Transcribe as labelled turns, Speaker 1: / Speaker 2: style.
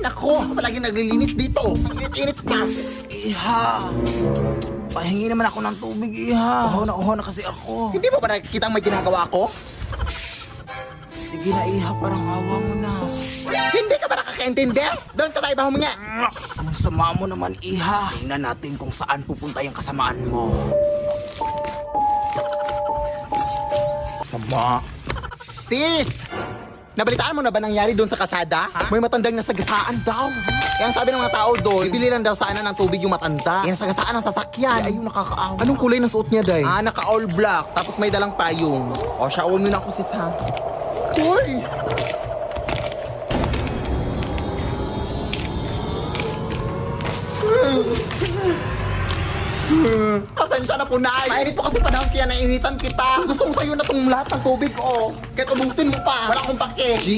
Speaker 1: Nako, palagi naglilinis dito. Ang init-init pa. Iha. Pahingi naman ako ng tubig, Iha. Uhaw na kasi ako. Hindi ba nakikita ang may ginagawa ko? Sige na, Iha. Parang awa mo na. Hindi ka ba nakakaintindi? Doon ka tayo, huminga. Ang sama mo naman, Iha. Tingnan natin kung saan pupunta yung kasamaan mo. Sama. Sis! Nabalitaan mo na ba nangyari doon sa kasada? Ha? May matandang nasagasaan daw. Kaya ang sabi ng mga tao doon, bibili lang daw sana ng tubig yung matanda. Kaya nasagasaan ng sasakyan. Ayun, nakakaawa. Anong kulay ng suot niya, Day? Naka all black. Tapos may dalang payong. O, shawl mo na ako, sis, ha? Uy! Pasensya na po, Nay. Mainit po kasi panahon kaya nainitan kita. Gusto ko sa'yo na itong lahat ng tubig, oh. Kahit ubusin mo pa. Wala akong pake. G?